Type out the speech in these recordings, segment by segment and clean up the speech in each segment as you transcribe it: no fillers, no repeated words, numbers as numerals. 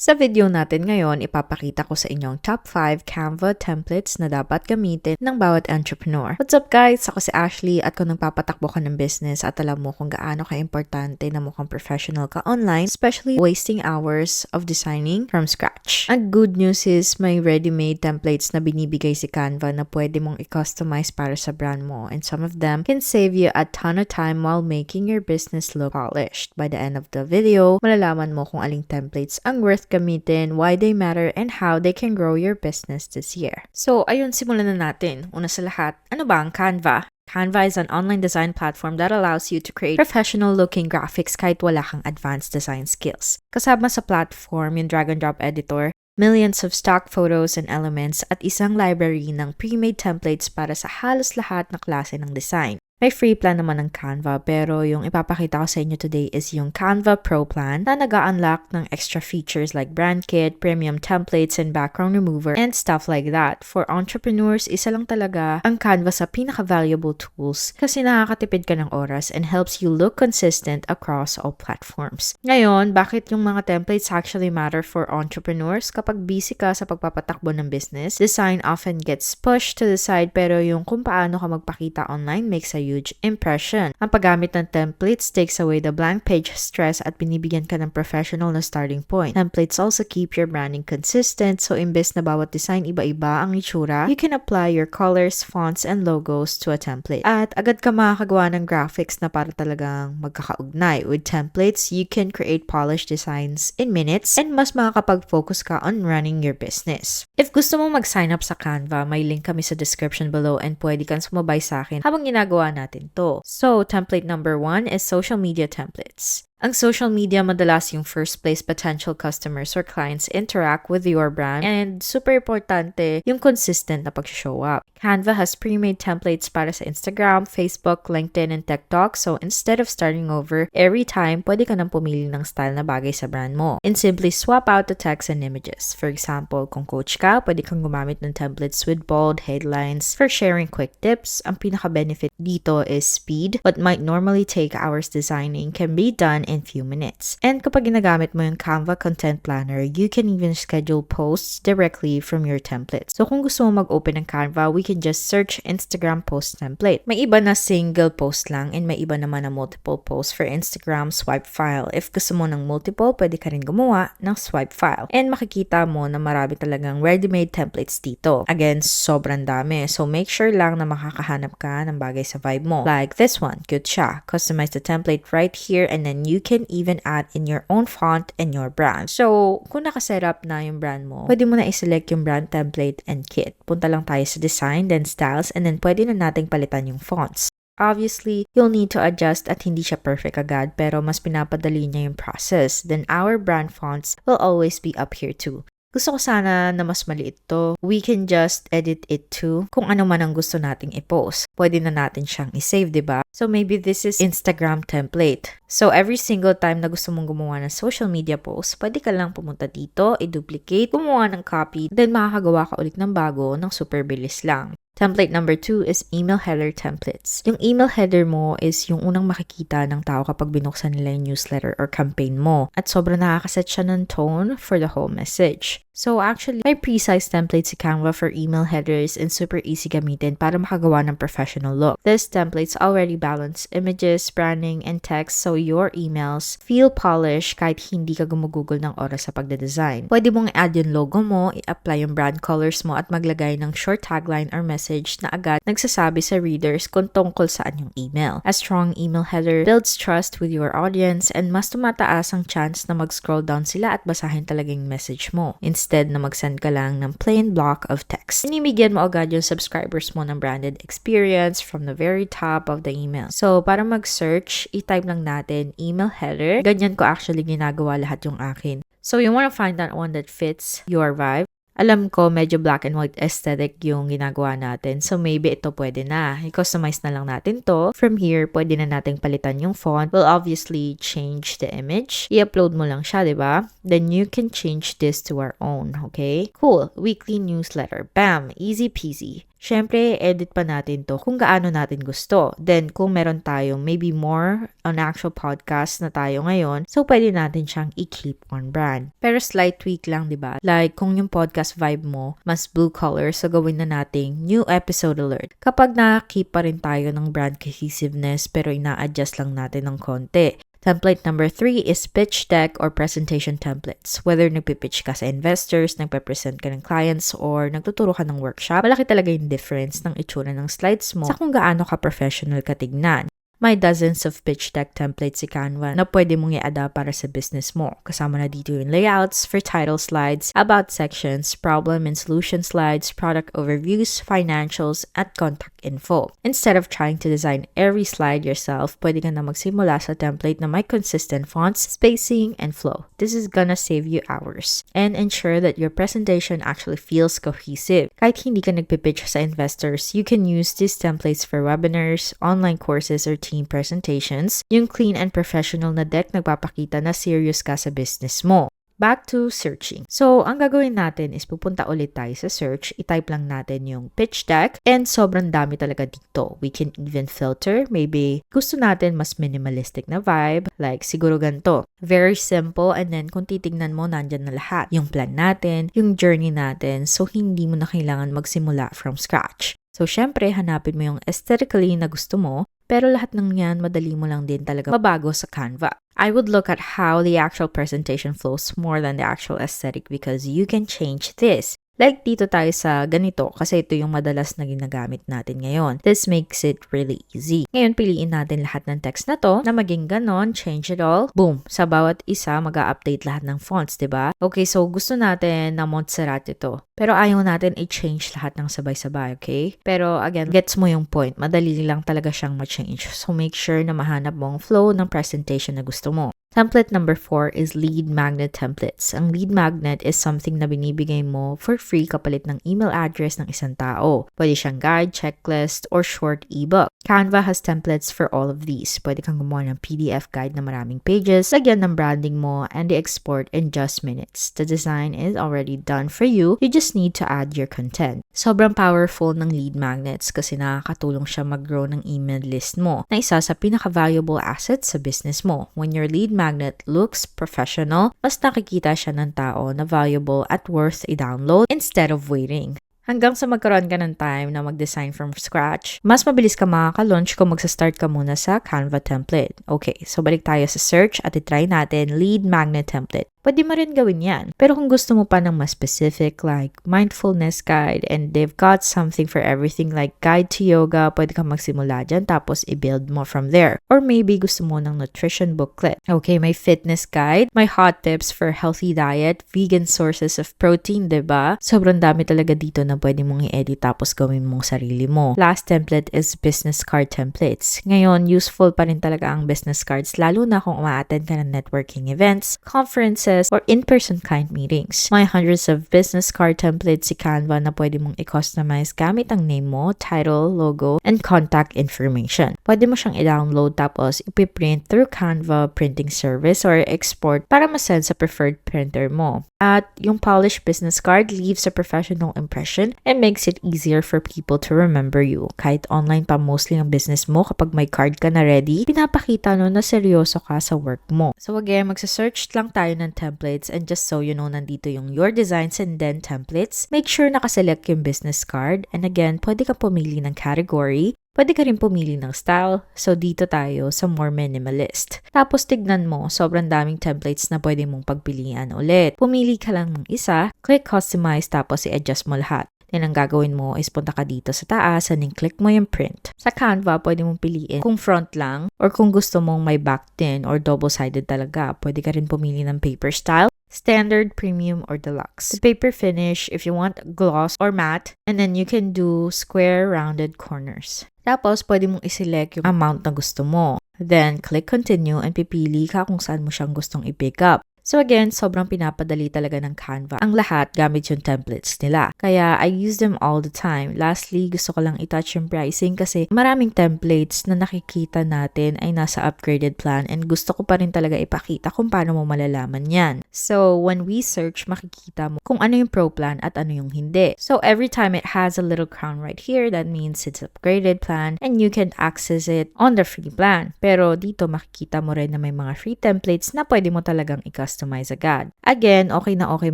Sa video natin ngayon, ipapakita ko sa inyong top 5 Canva templates na dapat gamitin ng bawat entrepreneur. What's up guys? Ako si Ashley at kung nagpapatakbo ka ng business at alam mo kung gaano ka-importante na mukhang professional ka online, especially wasting hours of designing from scratch. Ang good news is may ready-made templates na binibigay si Canva na pwede mong i-customize para sa brand mo, and some of them can save you a ton of time while making your business look polished. By the end of the video, malalaman mo kung aling templates ang worth gamitin, why they matter, and how they can grow your business this year. So, ayun, simulan na natin. Una sa lahat, ano ba ang Canva? Canva is an online design platform that allows you to create professional-looking graphics kahit wala kang advanced design skills. Kasama sa platform yung drag-and-drop editor, millions of stock photos and elements, at isang library ng pre-made templates para sa halos lahat na klase ng design. May free plan naman ng Canva, pero yung ipapakita ko sa inyo today is yung Canva Pro plan na nag-unlock ng extra features like brand kit, premium templates, and background remover, and stuff like that. For entrepreneurs, isa lang talaga ang Canva sa pinaka-valuable tools kasi nakakatipid ka ng oras and helps you look consistent across all platforms. Ngayon, bakit yung mga templates actually matter for entrepreneurs? Kapag busy ka sa pagpapatakbo ng business, design often gets pushed to the side, pero yung kung paano ka magpakita online makes a huge impression. Ang paggamit ng templates takes away the blank page stress at binibigyan ka ng professional na starting point. Templates also keep your branding consistent, so imbes na bawat design iba-iba ang itsura, you can apply your colors, fonts, and logos to a template. At agad ka makakagawa ng graphics na para talagang magkakaugnay. With templates, you can create polished designs in minutes and mas makakapag-focus ka on running your business. If gusto mong mag-sign up sa Canva, may link kami sa description below and pwede kang sumabay sa akin habang ginagawa natin to. So, template number 1 is social media templates. Ang social media madalas yung first place potential customers or clients interact with your brand, and super importante yung consistent na pag-show up. Canva has pre-made templates para sa Instagram, Facebook, LinkedIn, and TikTok, so instead of starting over every time, pwede ka nang pumili ng style na bagay sa brand mo and simply swap out the text and images. For example, kung coach ka, pwede kang gumamit ng templates with bold headlines for sharing quick tips. Ang pinaka-benefit dito is speed. What might normally take hours designing can be done in few minutes. And kapag ginagamit mo yung Canva Content Planner, you can even schedule posts directly from your templates. So kung gusto mo mag-open ng Canva, we can just search Instagram post template. May iba na single post lang and may iba naman na multiple posts for Instagram swipe file. If gusto mo ng multiple, pwede ka rin gumawa ng swipe file. And makikita mo na marami talagang ready-made templates dito. Again, sobrang dami. So make sure lang na makakahanap ka ng bagay sa vibe mo. Like this one, good siya. Customize the template right here and then you can even add in your own font and your brand. So, kung nakasetup na yung brand mo, pwede mo na iselect yung brand template and kit. Punta lang tayo sa design, then styles, and then pwede na nating palitan yung fonts. Obviously, you'll need to adjust at hindi siya perfect agad, pero mas pinapadali niya yung process. Then our brand fonts will always be up here too. Gusto ko sana na mas maliit to. We can just edit it too kung ano man ang gusto nating i-post. Pwede na natin siyang i-save, diba? So maybe this is Instagram template. So every single time na gusto mong gumawa ng social media post, pwede ka lang pumunta dito, i-duplicate, gumawa ng copy, then makakagawa ka ulit ng bago ng super bilis lang. Template number 2 is email header templates. Yung email header mo is yung unang makikita ng tao kapag binuksan nila yung newsletter or campaign mo. At sobrang nakakaset siya ng tone for the whole message. So actually, may precise template si Canva for email headers and super easy gamitin para makagawa ng professional look. This templates already balance images, branding, and text so your emails feel polished kahit hindi ka gumugugol ng oras sa pagdedesign. Pwede mong i-add yung logo mo, i-apply yung brand colors mo, at maglagay ng short tagline or message na agad nagsasabi sa readers kung tungkol saan yung email. A strong email header builds trust with your audience and mas tumataas ang chance na mag-scroll down sila at basahin talaga yung message mo, instead na mag-send ka lang ng plain block of text. Inibigyan mo agad yung subscribers mo ng branded experience from the very top of the email. So, para mag-search, i-type lang natin email header. Ganyan ko actually ginagawa lahat yung akin. So, you wanna find that one that fits your vibe. Alam ko, medyo black and white aesthetic yung ginagawa natin. So, maybe ito pwede na. I-customize na lang natin to. From here, pwede na nating palitan yung font. We'll obviously change the image. I-upload mo lang siya, diba? Then, you can change this to our own, okay? Cool. Weekly newsletter. Bam! Easy peasy. Syempre, edit pa natin to kung gaano natin gusto. Then, kung meron tayong maybe more on actual podcast na tayo ngayon, so pwede natin siyang i-keep on brand. Pero slight tweak lang, di ba? Like, kung yung podcast vibe mo, mas blue color, so gawin na nating new episode alert. Kapag na-keep pa rin tayo ng brand cohesiveness, pero ina-adjust lang natin ng konti. Template number 3 is pitch deck or presentation templates. Whether nagpipitch ka sa investors, nagpe-present ka ng clients, or nagtuturo ka ng workshop, malaki talaga yung difference ng itsura ng slides mo sa kung gaano ka professional ka tignan. May dozens of pitch deck templates si Canva na pwede mong i-adapt para sa business mo. Kasama na dito yung layouts for title slides, about sections, problem and solution slides, product overviews, financials, at contact info. Instead of trying to design every slide yourself, pwede ka na magsimula sa template na may consistent fonts, spacing, and flow. This is gonna save you hours and ensure that your presentation actually feels cohesive. Kahit hindi ka nagpipitch sa investors, you can use these templates for webinars, online courses, or team presentations. Yung clean and professional na deck nagpapakita na serious ka sa business mo. Back to searching. So, ang gagawin natin is pupunta ulit tayo sa search, itype lang natin yung pitch deck, and sobrang dami talaga dito. We can even filter. Maybe gusto natin mas minimalistic na vibe, like siguro ganito. Very simple, and then kung titignan mo, nandyan na lahat. Yung plan natin, yung journey natin, so hindi mo na kailangan magsimula from scratch. So, syempre, hanapin mo yung aesthetically na gusto mo, pero lahat ng yan, madali mo lang din talaga mabago sa Canva. I would look at how the actual presentation flows more than the actual aesthetic because you can change this. Like dito tayo sa ganito kasi ito yung madalas na ginagamit natin ngayon. This makes it really easy. Ngayon, piliin natin lahat ng text na to na maging ganon, change it all. Boom! Sa bawat isa, mag-a-update lahat ng fonts, diba? Okay, so gusto natin na Montserrat ito. Pero ayaw natin i-change lahat ng sabay-sabay, okay? Pero again, gets mo yung point. Madali lang talaga siyang ma-change. So make sure na mahanap mo ang flow ng presentation na gusto mo. Template number 4 is lead magnet templates. Ang lead magnet is something na binibigay mo for free kapalit ng email address ng isang tao. Pwede siyang guide, checklist, or short ebook. Canva has templates for all of these. Pwede kang gumawa ng PDF guide na maraming pages, lagyan ng branding mo, and i-export in just minutes. The design is already done for you. You just need to add your content. Sobrang powerful ng lead magnets kasi nakakatulong siya mag-grow ng email list mo na isa sa pinaka-valuable assets sa business mo. When your lead magnet looks professional, mas nakikita siya ng tao na valuable at worth i-download instead of waiting. Hanggang sa magkaroon ka ng time na mag-design from scratch, mas mabilis ka makaka-launch kung magsa-start ka muna sa Canva template. Okay, so balik tayo sa search at itry natin lead magnet template. Pwede mo rin gawin yan. Pero kung gusto mo pa ng mas specific like mindfulness guide and they've got something for everything like guide to yoga, pwede kang magsimula dyan tapos i-build mo from there. Or maybe gusto mo ng nutrition booklet. Okay, may fitness guide, may hot tips for healthy diet, vegan sources of protein, diba? Sobrang dami talaga dito na pwede mong i-edit tapos gawin mong sarili mo. Last template is business card templates. Ngayon, useful pa rin talaga ang business cards lalo na kung umaattend ka ng networking events, conferences, or in-person client meetings. May hundreds of business card templates si Canva na pwede mong i-customize gamit ang name mo, title, logo, and contact information. Pwede mo siyang i-download tapos ipiprint through Canva printing service or export para masend sa preferred printer mo. At yung polished business card leaves a professional impression and makes it easier for people to remember you. Kahit online pa mostly ang business mo, kapag may card ka na ready, pinapakita no na seryoso ka sa work mo. So again, magsa-search lang tayo ng templates and just so you know, nandito yung your designs and then templates. Make sure nakaselect yung business card and again, pwede ka pumili ng category. Pwede ka rin pumili ng style, so dito tayo sa more minimalist. Tapos tignan mo, sobrang daming templates na pwede mong pagpilian ulit. Pumili ka lang ng isa, click customize tapos i-adjust mo lahat. Then ang gagawin mo is punta ka dito sa taas and click mo yung print. Sa Canva, pwede mong piliin kung front lang or kung gusto mong may back din or double-sided talaga. Pwede ka rin pumili ng paper style, standard, premium, or deluxe. The paper finish, if you want gloss or matte, and then you can do square rounded corners. Tapos, pwede mong iselect yung amount na gusto mo. Then, click continue and pipili ka kung saan mo siyang gustong i-pick up. So again, sobrang pinapadali talaga ng Canva ang lahat gamit yung templates nila. Kaya I use them all the time. Lastly, gusto ko lang i-touch yung pricing kasi maraming templates na nakikita natin ay nasa upgraded plan and gusto ko pa rin talaga ipakita kung paano mo malalaman yan. So when we search, makikita mo kung ano yung pro plan at ano yung hindi. So every time it has a little crown right here, that means it's upgraded plan and you can access it on the free plan. Pero dito makikita mo rin na may mga free templates na pwede mo talagang i-customize agad. Again, okay na okay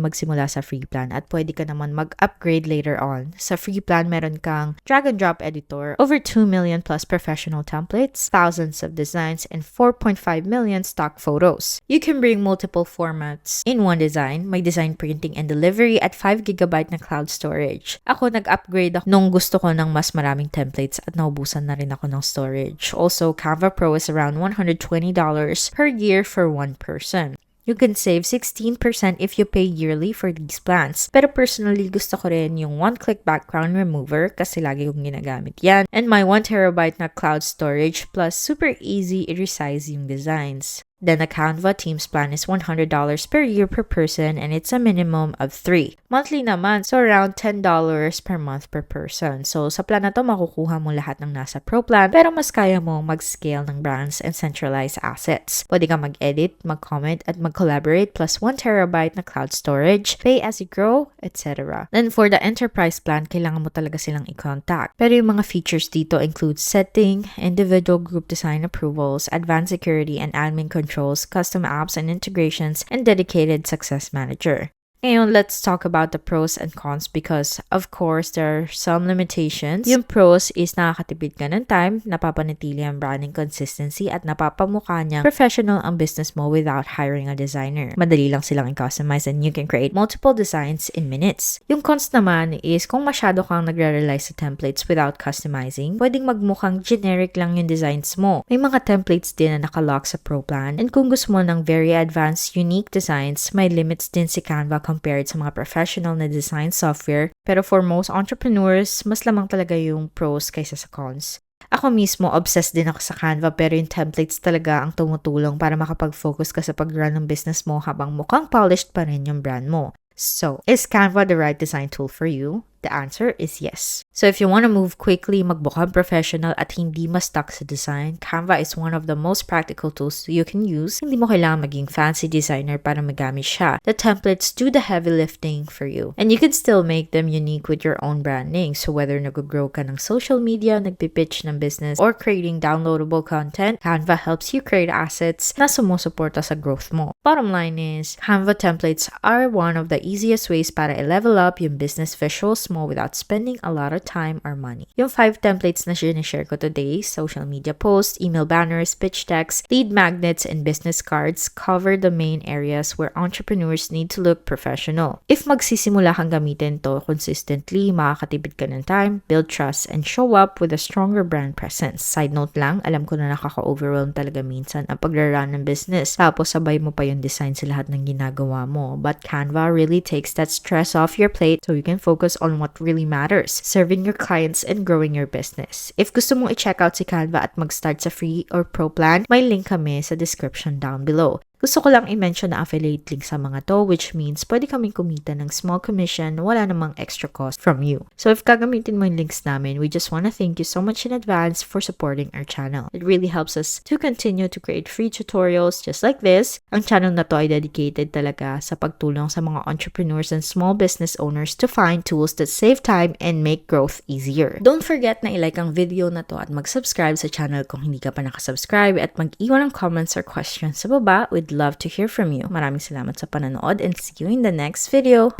magsimula sa free plan at pwede ka naman mag-upgrade later on. Sa free plan, meron kang drag and drop editor, over 2 million plus professional templates, thousands of designs, and 4.5 million stock photos. You can bring multiple formats in one design. May design printing and delivery at 5 GB na cloud storage. Ako nag-upgrade ako nung gusto ko ng mas maraming templates at naubusan na rin ako ng storage. Also, Canva Pro is around $120 per year for one person. You can save 16% if you pay yearly for these plans. Pero personally, gusto ko rin yung one-click background remover kasi lagi kong ginagamit yan. And my 1TB na cloud storage plus super easy i-resize yung designs. Then the Canva Teams plan is $100 per year per person and it's a minimum of 3. Monthly naman, so around $10 per month per person. So sa plan na to, makukuha mo lahat ng nasa Pro plan pero mas kaya mo mag-scale ng brands and centralize assets. Pwede ka mag-edit, mag-comment, at mag-collaborate plus 1TB na cloud storage, pay as you grow, etc. Then for the enterprise plan, kailangan mo talaga silang i-contact. Pero yung mga features dito include setting, individual group design approvals, advanced security and admin controls, custom apps and integrations, and dedicated success manager. Ngayon, let's talk about the pros and cons because, of course, there are some limitations. Yung pros is nakakatipid ka ng time, napapanatili ang branding consistency, at napapamukha niya professional ang business mo without hiring a designer. Madali lang silang i-customize and you can create multiple designs in minutes. Yung cons naman is kung masyado kang nagre-rely sa templates without customizing, pwedeng magmukhang generic lang yung designs mo. May mga templates din na nakalock sa Pro plan, and kung gusto mo ng very advanced, unique designs, may limits din si Canva compared sa mga professional na design software. Pero for most entrepreneurs, mas lamang talaga yung pros kaysa sa cons. Ako mismo, obsessed din ako sa Canva pero yung templates talaga ang tumutulong para makapag-focus ka sa pag-run ng business mo habang mukhang polished pa rin yung brand mo. So, is Canva the right design tool for you? The answer is yes. So if you want to move quickly, magbukang professional at hindi ma-stuck sa design, Canva is one of the most practical tools you can use. Hindi mo kailangan maging fancy designer para magamit siya. The templates do the heavy lifting for you. And you can still make them unique with your own branding. So whether nag-grow ka ng social media, nagpipitch ng business, or creating downloadable content, Canva helps you create assets na sumusuporta sa growth mo. Bottom line is, Canva templates are one of the easiest ways para i-level up yung business visuals mo without spending a lot of time or money. Yung 5 templates na sinishare ko today, social media posts, email banners, pitch decks, lead magnets, and business cards cover the main areas where entrepreneurs need to look professional. If magsisimula kang gamitin to consistently, makakatipid ka ng time, build trust, and show up with a stronger brand presence. Side note lang, alam ko na nakaka-overwhelm talaga minsan ang pag-run ng business. Tapos sabay mo pa yung design sa lahat ng ginagawa mo. But Canva really takes that stress off your plate so you can focus on what really matters, serving your clients and growing your business. If gusto mong i-check out si Canva at mag-start sa free or pro plan, may link kami sa description down below. Gusto ko lang i-mention na affiliate link sa mga to, which means pwede kaming kumita ng small commission, wala namang extra cost from you. So if gagamitin mo yung links namin, we just want to thank you so much in advance for supporting our channel. It really helps us to continue to create free tutorials just like this. Ang channel na to ay dedicated talaga sa pagtulong sa mga entrepreneurs and small business owners to find tools that save time and make growth easier. Don't forget na i-like ang video na to at mag-subscribe sa channel kung hindi ka pa nakasubscribe at mag-iwan ng comments or questions sa baba. We'd love to hear from you. Maraming salamat sa panonood and see you in the next video.